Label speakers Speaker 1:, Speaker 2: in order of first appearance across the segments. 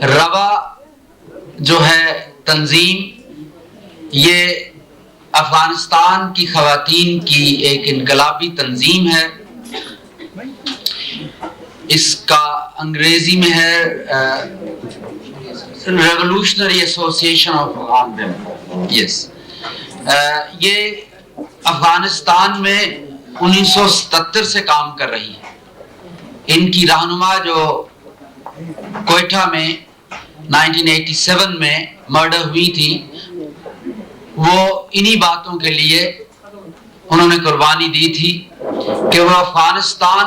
Speaker 1: रवा जो है तंजीम, ये अफगानिस्तान की ख़वातीन की एक इनकलाबी तंजीम है। इसका अंग्रेजी में है revolutionary association of Afghan women. Yes, ये अफगानिस्तान में 1977 से काम कर रही है। इनकी रहनुमा जो कोयटा में 1987 में मर्डर हुई थी, वो इन्हीं बातों के लिए उन्होंने कुर्बानी दी थी कि वो अफगानिस्तान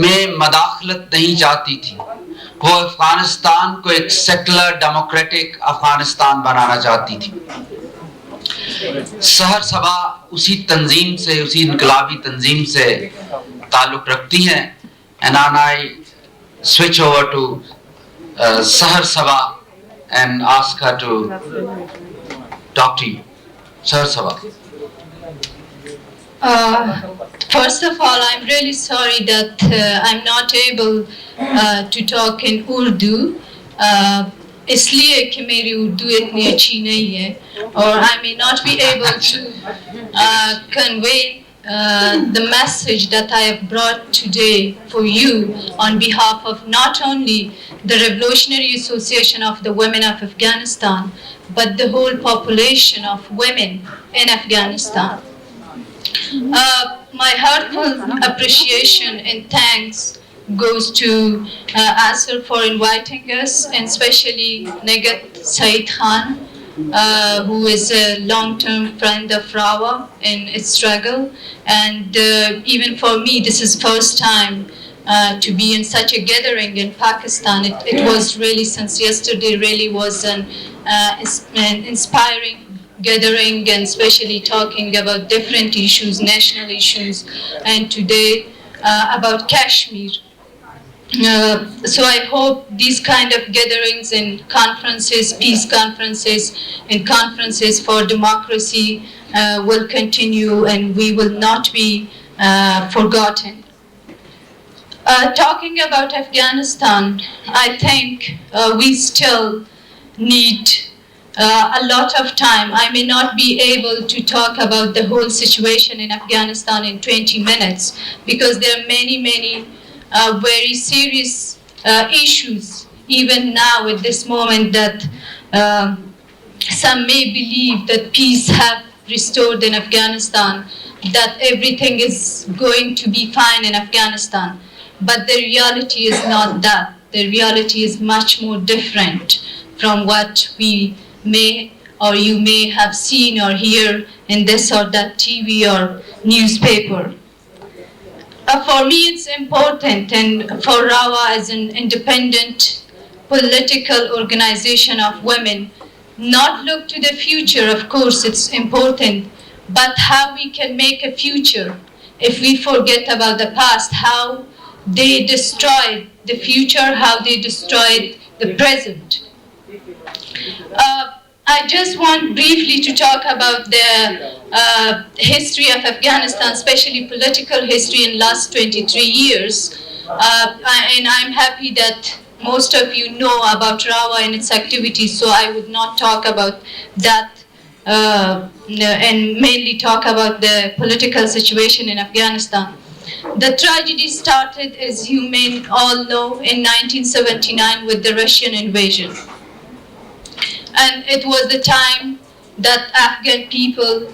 Speaker 1: में मदाखलत नहीं चाहती थी। वो अफगानिस्तान को एक सेकुलर डेमोक्रेटिक अफगानिस्तान बनाना चाहती थी। सहर सबा उसी तंजीम से, उसी इनकलाबी तंजीम से ताल्लुक रखती हैं। And I switch over to Seher Saba and ask her to talk to you. Seher Saba.
Speaker 2: First of all, I'm really sorry that I'm not able to talk in Urdu. इसलिए कि मेरी उर्दू इतनी अच्छी नहीं है, और I may not be able to convey the message that I have brought today for you on behalf of not only the Revolutionary Association of the Women of Afghanistan, but the whole population of women in Afghanistan. My heartfelt appreciation and thanks goes to ASR for inviting us, and especially Nagat Saeed Khan, who is a long-term friend of Rawa in its struggle. And even for me, this is first time to be in such a gathering in Pakistan. It was really, since yesterday, really was an inspiring gathering, and especially talking about different issues, national issues, and today about Kashmir. So I hope these kind of gatherings and conferences, peace conferences and conferences for democracy will continue, and we will not be forgotten. Talking about Afghanistan, I think we still need a lot of time. I may not be able to talk about the whole situation in Afghanistan in 20 minutes, because there are many very serious issues even now at this moment, that some may believe that peace have restored in Afghanistan, that everything is going to be fine in Afghanistan. But the reality is not that. The reality is much more different from what we may or you may have seen or hear in this or that TV or newspaper. For me, it's important, and for Rawa as an independent political organization of women, not look to the future. Of course, it's important, but how we can make a future if we forget about the past, how they destroyed the future, how they destroyed the present. I just want briefly to talk about the history of Afghanistan, especially political history in last 23 years. And I'm happy that most of you know about Rawa and its activities, so I would not talk about that and mainly talk about the political situation in Afghanistan. The tragedy started, as you may all know, in 1979 with the Russian invasion. And it was the time that Afghan people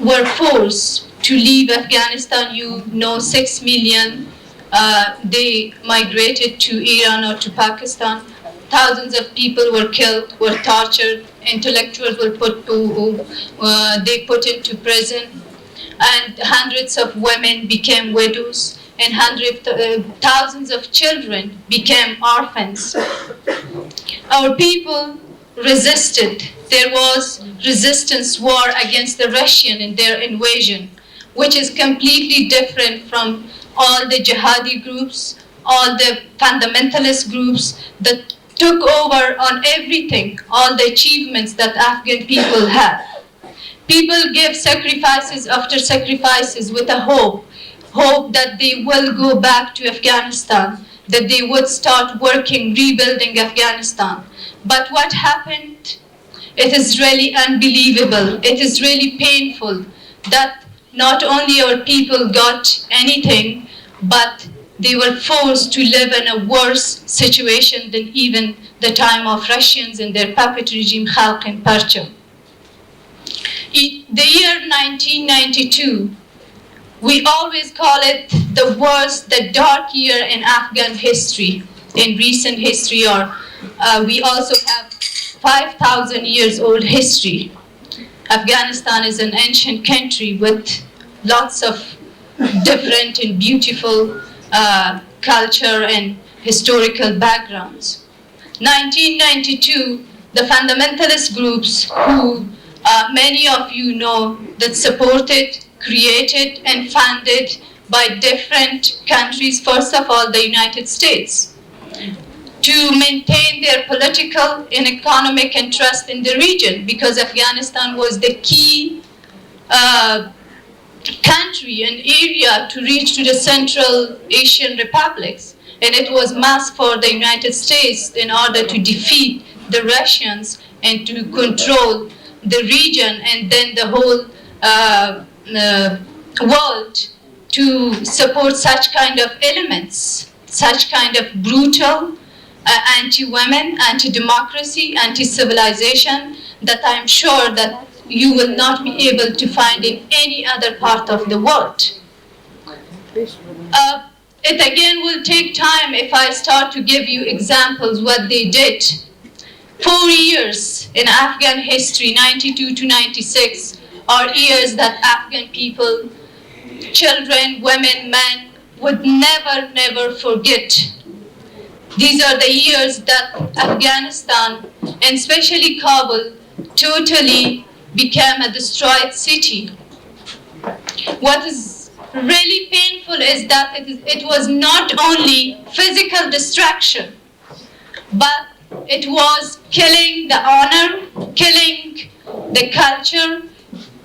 Speaker 2: were forced to leave Afghanistan. You know, 6 million, they migrated to Iran or to Pakistan. Thousands of people were killed, were tortured, intellectuals were they put into prison, and hundreds of women became widows, and thousands of children became orphans. Our people resisted. There was resistance war against the Russian in their invasion, which is completely different from all the jihadi groups, all the fundamentalist groups that took over on everything, all the achievements that Afghan people had. People gave sacrifices after sacrifices with a hope that they will go back to Afghanistan, that they would start working, rebuilding Afghanistan. But what happened? It is really unbelievable. It is really painful that not only our people got anything, but they were forced to live in a worse situation than even the time of Russians and their puppet regime, Khalq and Parcha. The year 1992, we always call it the worst, the dark year in Afghan history, in recent history, or we also have 5,000 years old history. Afghanistan is an ancient country with lots of different and beautiful culture and historical backgrounds. 1992, the fundamentalist groups who many of you know that supported, created and funded by different countries, first of all the United States, to maintain their political and economic interest in the region, because Afghanistan was the key country and area to reach to the Central Asian republics. And it was must for the United States in order to defeat the Russians and to control the region and then the whole world, to support such kind of elements, such kind of brutal, anti-women, anti-democracy, anti-civilization that I'm sure that you will not be able to find in any other part of the world. It again will take time if I start to give you examples what they did. 4 years in Afghan history, 92 to 96, are years that Afghan people, children, women, men, would never forget. These are the years that Afghanistan, and especially Kabul, totally became a destroyed city. What is really painful is that it was not only physical destruction, but it was killing the honor, killing the culture,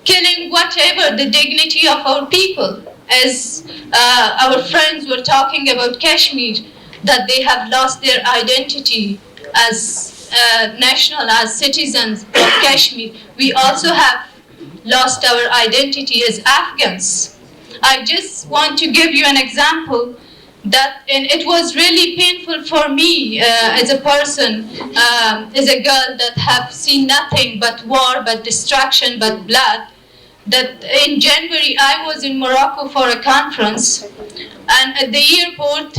Speaker 2: killing whatever the dignity of our people. As our friends were talking about Kashmir, that they have lost their identity as national, as citizens of Kashmir. We also have lost our identity as Afghans. I just want to give you an example that, and it was really painful for me as a person, as a girl that have seen nothing but war, but destruction, but blood, that in January I was in Morocco for a conference, and at the airport,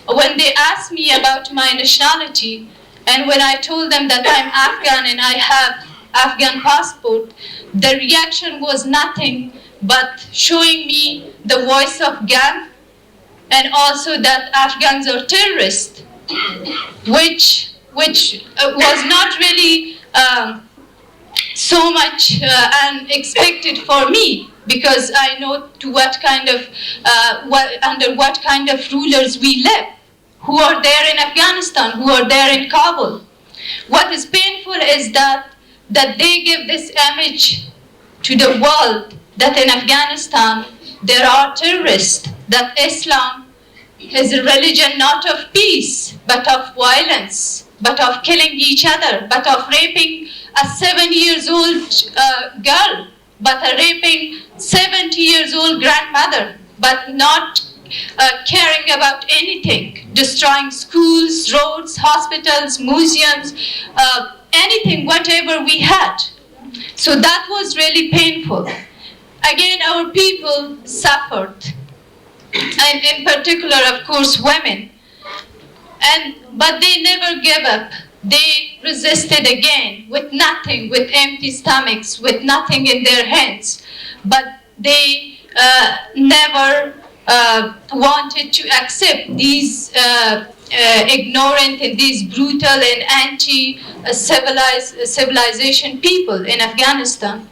Speaker 2: when they asked me about my nationality, and when I told them that I'm Afghan and I have Afghan passport, the reaction was nothing but showing me the voice of gang, and also that Afghans are terrorists, which was not really so much unexpected for me, because I know to what kind of under what kind of rulers we live, who are there in Afghanistan, who are there in Kabul. What is painful is that they give this image to the world that in Afghanistan there are terrorists, that Islam is a religion not of peace, but of violence, but of killing each other, but of raping a 7-year-old girl, but raping 70-year-old grandmother, but not caring about anything, destroying schools, roads, hospitals, museums, anything, whatever we had. So that was really painful. Again, our people suffered, and in particular, of course, women. But they never gave up. They resisted again with nothing, with empty stomachs, with nothing in their hands. But they never wanted to accept these ignorant and these brutal and anti-civilization people in Afghanistan.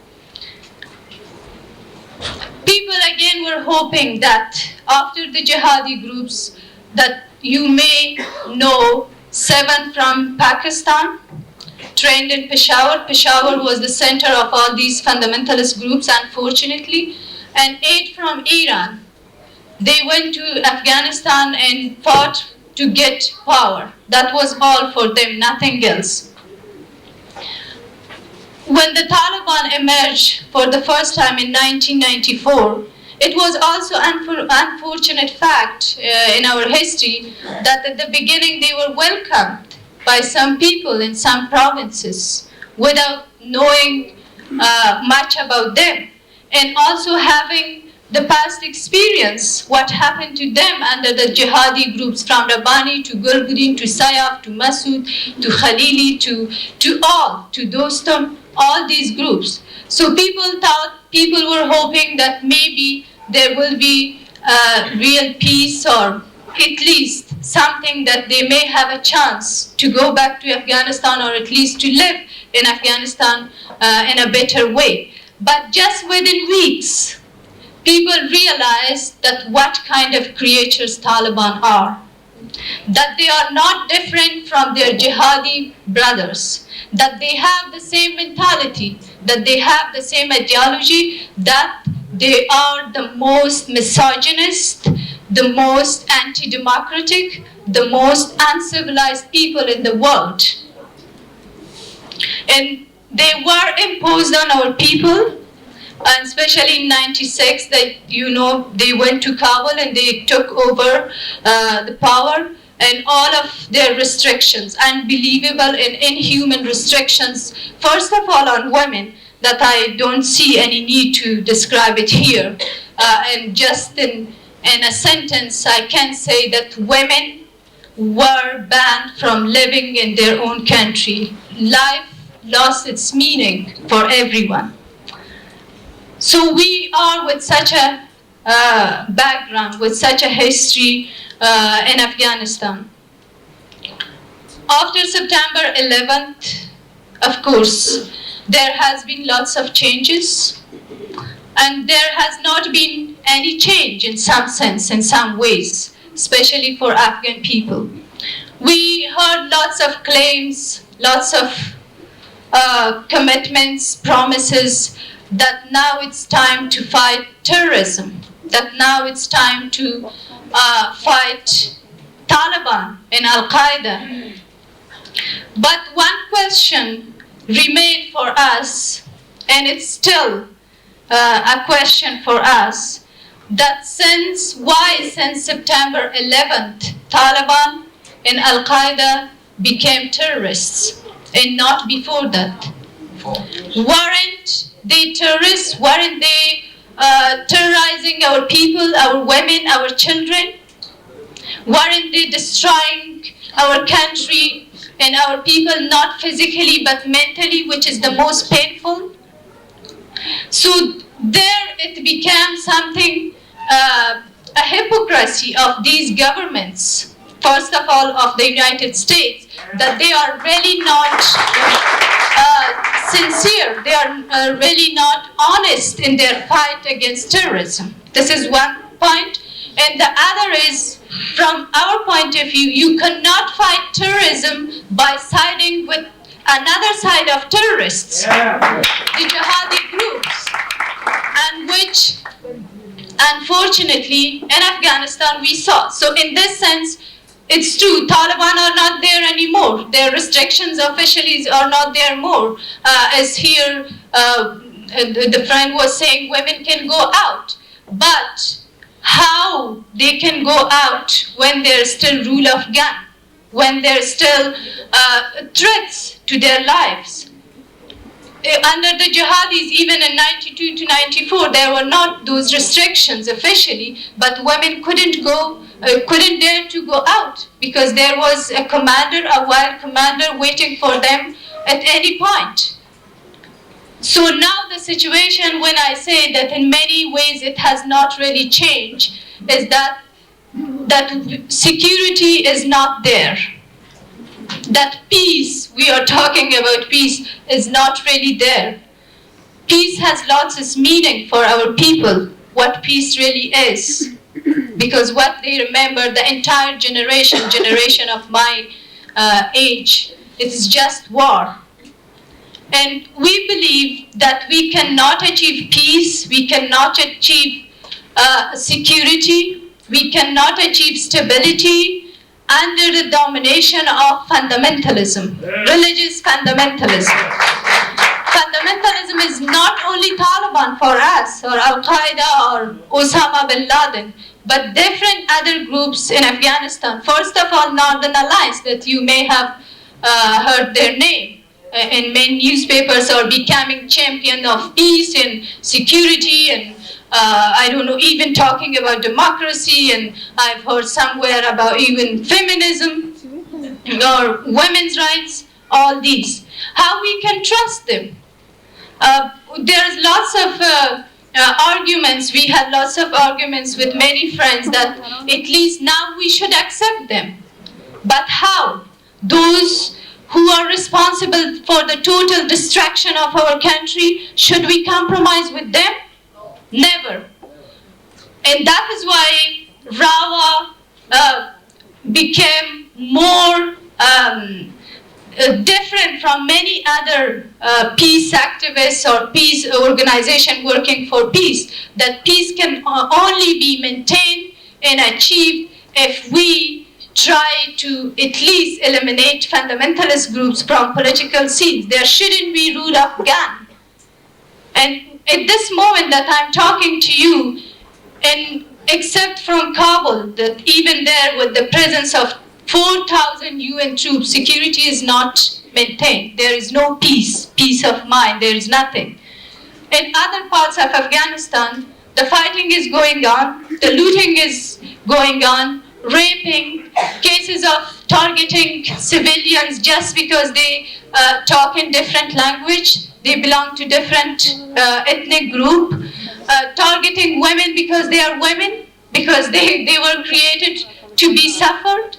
Speaker 2: People again were hoping that after the jihadi groups, that you may know 7 from Pakistan, trained in Peshawar. Peshawar was the center of all these fundamentalist groups, unfortunately, and 8 from Iran. They went to Afghanistan and fought to get power. That was all for them, nothing else. When the Taliban emerged for the first time in 1994, it was also an unfortunate fact in our history that at the beginning they were welcomed by some people in some provinces without knowing much about them, and also having the past experience, what happened to them under the jihadi groups from Rabbani to Gulbuddin to Sayaf to Masood to Khalili to Dostum, all these groups. So people were hoping that maybe there will be real peace, or at least something that they may have a chance to go back to Afghanistan, or at least to live in Afghanistan in a better way. But just within weeks, people realized that what kind of creatures Taliban are. That they are not different from their jihadi brothers. That they have the same mentality. That they have the same ideology. That they are the most misogynist, the most anti-democratic, the most uncivilized people in the world. And they were imposed on our people, and especially in '96, they went to Kabul and they took over the power, and all of their restrictions, unbelievable and inhuman restrictions, first of all on women, that I don't see any need to describe it here. And just in a sentence, I can say that women were banned from living in their own country. Life lost its meaning for everyone. So we are with such a background, with such a history in Afghanistan. After September 11th, of course, there has been lots of changes, and there has not been any change in some sense, in some ways, especially for Afghan people. We heard lots of claims, lots of commitments, promises, that now it's time to fight terrorism, that now it's time to fight Taliban and Al-Qaeda. But one question remained for us, and it's still a question for us, that since September 11th, Taliban and Al-Qaeda became terrorists, and not before that? Weren't they terrorists? Weren't they terrorizing our people, our women, our children? Weren't they destroying our country and our people, not physically but mentally, which is the most painful? So there it became something, a hypocrisy of these governments, first of all of the United States, that they are really not sincere, they are really not honest in their fight against terrorism. This is one point. And the other is, from our point of view, you cannot fight terrorism by siding with another side of terrorists, the jihadi groups, and which, unfortunately, in Afghanistan we saw. So in this sense, it's true, Taliban are not there anymore. Their restrictions officially are not there more. As here, the friend was saying, women can go out. But how they can go out when there's still rule of gun, when there's still threats to their lives? Under the jihadis, even in 92 to 94, there were not those restrictions officially, but women couldn't dare to go out because there was a commander, a wild commander waiting for them at any point. So now the situation, when I say that in many ways it has not really changed, is that security is not there. That peace, we are talking about peace, is not really there. Peace has lots of meaning for our people, what peace really is. Because what they remember, the entire generation of my age, it's just war. And we believe that we cannot achieve peace, we cannot achieve security, we cannot achieve stability under the domination of fundamentalism, religious fundamentalism. Fundamentalism is not only Taliban for us, or Al-Qaeda, or Osama bin Laden, but different other groups in Afghanistan. First of all, Northern Alliance, that you may have heard their name in main newspapers, or becoming champion of peace and security, and I don't know, even talking about democracy, and I've heard somewhere about even feminism or women's rights, all these. How we can trust them? There's lots of arguments. We had lots of arguments with many friends that at least now we should accept them. But how? Those who are responsible for the total destruction of our country, should we compromise with them? Never. And that is why Rawa became more different from many other peace activists or peace organizations working for peace. That peace can only be maintained and achieved if we try to at least eliminate fundamentalist groups from political scenes. There shouldn't be rule of gun. And at this moment that I'm talking to you, and except from Kabul, that even there with the presence of 4,000 UN troops, security is not maintained. There is no peace of mind, there is nothing. In other parts of Afghanistan, the fighting is going on, the looting is going on, raping, cases of targeting civilians just because they talk in different language, they belong to different ethnic group, targeting women because they are women, because they were created to be suffered.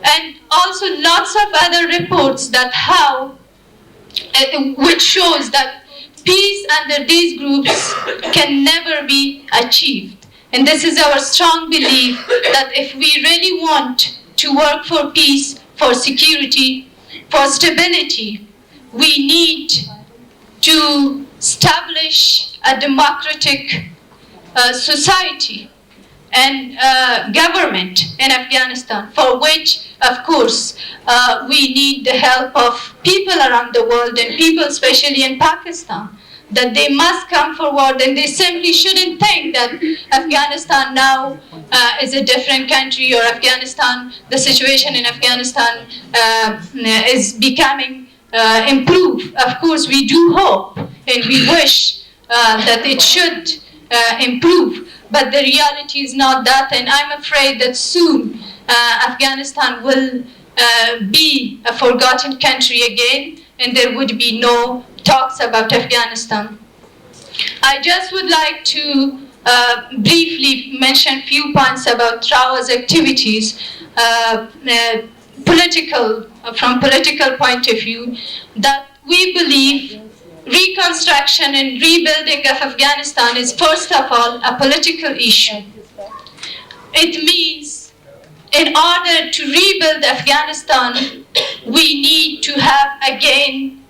Speaker 2: And also lots of other reports that how, which shows that peace under these groups can never be achieved. And this is our strong belief that if we really want to work for peace, for security, for stability, we need to establish a democratic society and government in Afghanistan, for which, of course, we need the help of people around the world, and people especially in Pakistan, that they must come forward, and they simply shouldn't think that Afghanistan now is a different country, or Afghanistan, the situation in Afghanistan is becoming improved. Of course, we do hope and we wish that it should improve, but the reality is not that, and I'm afraid that soon Afghanistan will be a forgotten country again, and there would be no talks about Afghanistan. I just would like to briefly mention a few points about Rawa's activities, from political point of view, that we believe reconstruction and rebuilding of Afghanistan is first of all a political issue. It means in order to rebuild Afghanistan, we need to have again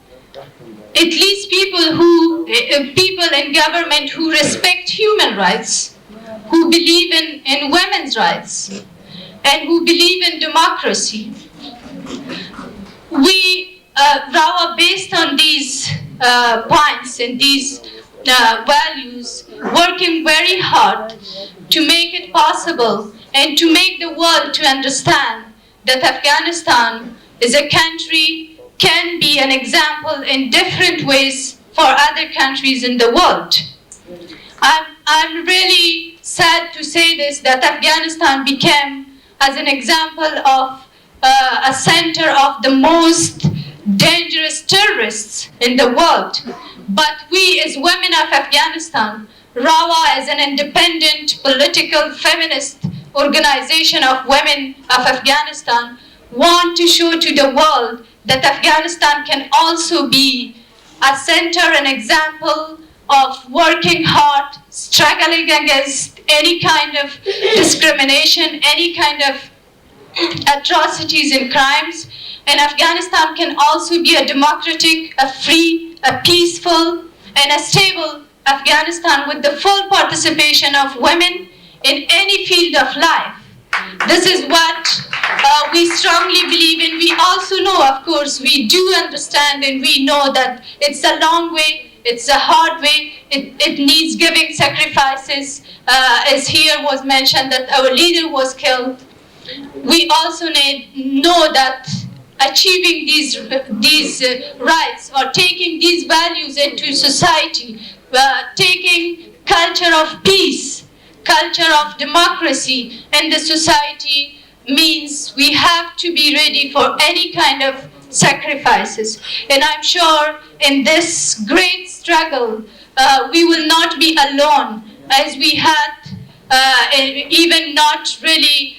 Speaker 2: at least people in government who respect human rights, who believe in women's rights, and who believe in democracy. We, Rawa, based on these points and these values, working very hard to make it possible and to make the world to understand that Afghanistan is a country, can be an example in different ways for other countries in the world. I'm really sad to say this, that Afghanistan became as an example of a center of the most dangerous terrorists in the world. But we as women of Afghanistan, Rawa as an independent political feminist organization of women of Afghanistan, want to show to the world that Afghanistan can also be a center, an example of working hard, struggling against any kind of discrimination, any kind of atrocities and crimes. And Afghanistan can also be a democratic, a free, a peaceful, and a stable Afghanistan with the full participation of women in any field of life. This is what we strongly believe in. We also know, of course, we do understand and we know that it's a long way, it's a hard way, it needs giving sacrifices. As here was mentioned that our leader was killed. We also know that achieving these rights or taking these values into society, taking culture of peace, culture of democracy in the society means we have to be ready for any kind of sacrifices. And I'm sure in this great struggle, we will not be alone, as we had even not really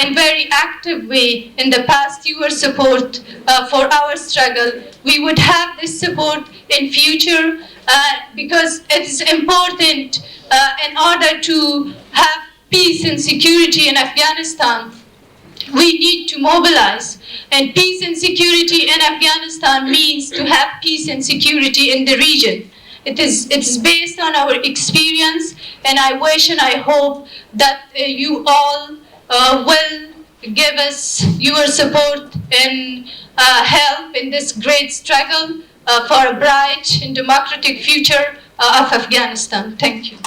Speaker 2: in very active way in the past your support for our struggle. We would have this support in future because it is important in order to have peace and security in Afghanistan. We need to mobilize, and peace and security in Afghanistan means to have peace and security in the region. It is based on our experience, and I wish and I hope that you all will give us your support and help in this great struggle for a bright and democratic future of Afghanistan. Thank you.